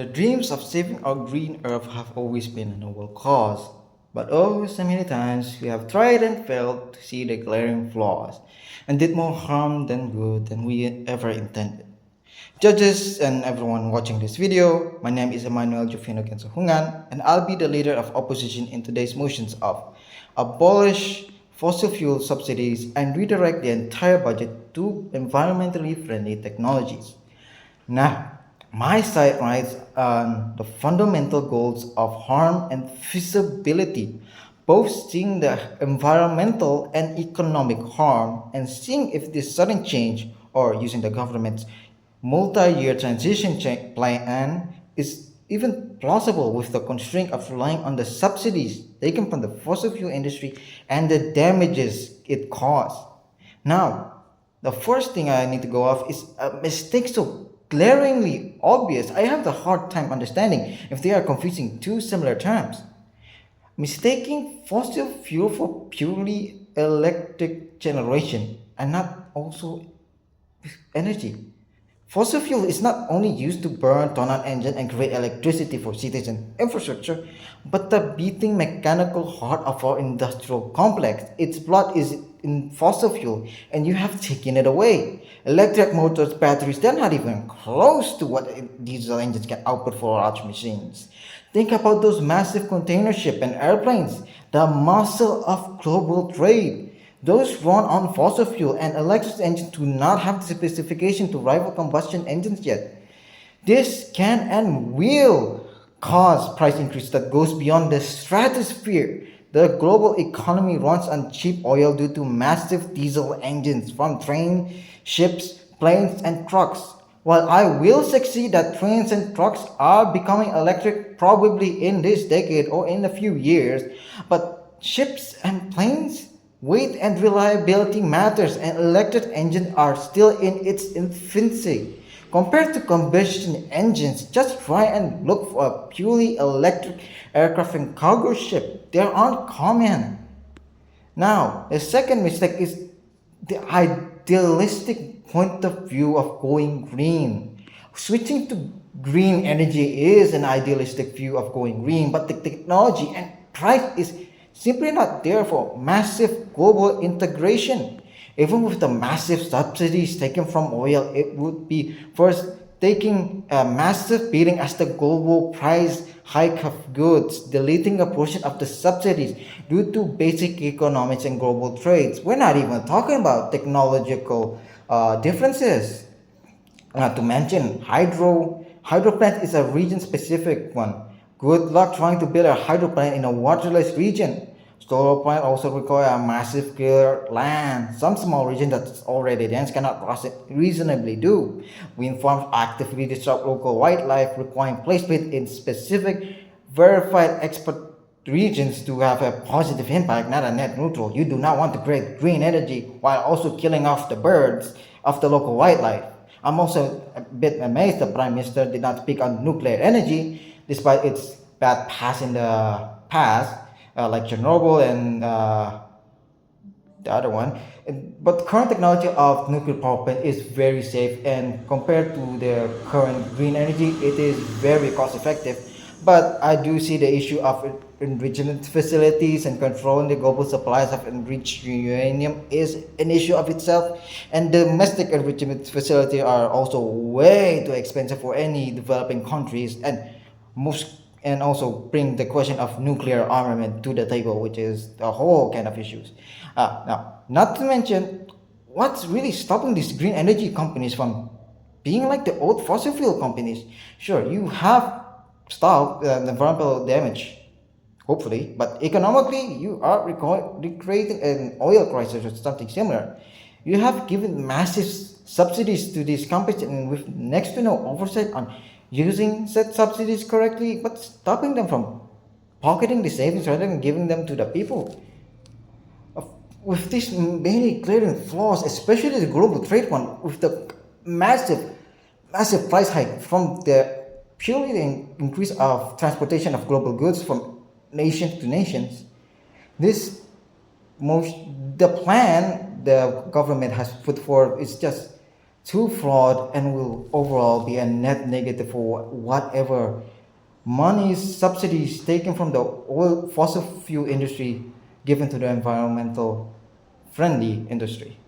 The dreams of saving our green earth have always been a noble cause, but oh, so many times we have tried and failed to see the glaring flaws and did more harm than good than we ever intended. Judges and everyone watching this video, my name is Emmanuel Joviano Kenzo Hungan, and I'll be the leader of opposition in today's motions of abolish fossil fuel subsidies and redirect the entire budget to environmentally friendly technologies. Now, my side rides on the fundamental goals of harm and feasibility, both seeing the environmental and economic harm and seeing if this sudden change or using the government's multi-year plan is even plausible with the constraint of relying on the subsidies taken from the fossil fuel industry and the damages it caused. Now, the first thing I need to go off is a mistake so glaringly obvious. I have the hard time understanding if they are confusing two similar terms. Mistaking fossil fuel for purely electric generation and not also energy. Fossil fuel is not only used to burn, turn on engine, and create electricity for cities and infrastructure, but the beating mechanical heart of our industrial complex. Its blood is in fossil fuel, and you have taken it away. Electric motors, batteries, they're not even close to what diesel engines can output for large machines. Think about those massive container ship and airplanes, the muscle of global trade. Those run on fossil fuel and electric engines do not have the specification to rival combustion engines yet. This can and will cause price increase that goes beyond the stratosphere. The global economy runs on cheap oil due to massive diesel engines from trains, ships, planes, and trucks. While I will succeed that trains and trucks are becoming electric probably in this decade or in a few years, but ships and planes? Weight and reliability matters, and electric engines are still in its infancy. Compared to combustion engines, just try and look for a purely electric aircraft and cargo ship. They aren't common. Now, the second mistake is the idealistic point of view of going green. Switching to green energy is an idealistic view of going green, but the technology and price is simply not there for massive global integration. Even with the massive subsidies taken from oil, it would be first taking a massive beating as the global price hike of goods, deleting a portion of the subsidies due to basic economics and global trades. We're not even talking about technological differences. Not to mention hydro plant is a region specific one. Good luck trying to build a hydro plant in a waterless region. Solar plant also require a massive clear land. Some small region that's already dense cannot reasonably do. Wind farms actively disrupt local wildlife, requiring placement in specific, verified expert regions to have a positive impact, not a net neutral. You do not want to create green energy while also killing off the birds of the local wildlife. I'm also a bit amazed the Prime Minister did not speak on nuclear energy, despite its bad past in the past, like Chernobyl and the other one. But current technology of nuclear power plant is very safe, and compared to the current green energy, it is very cost effective. But I do see the issue of enrichment facilities and controlling the global supplies of enriched uranium is an issue of itself. And domestic enrichment facilities are also way too expensive for any developing countries, and also bring the question of nuclear armament to the table, which is a whole kind of issues. Now, not to mention, what's really stopping these green energy companies from being like the old fossil fuel companies? Sure, you have stopped the environmental damage, hopefully, but economically, you are recreating an oil crisis or something similar. You have given massive subsidies to these companies and with next to no oversight on using said subsidies correctly, but stopping them from pocketing the savings rather than giving them to the people. With these many glaring flaws, especially the global trade one, with the massive price hike from the purely the increase of transportation of global goods from nation to nations, this most the plan the government has put forward is just too flawed, and will overall be a net negative for whatever money subsidies taken from the oil fossil fuel industry given to the environmental friendly industry.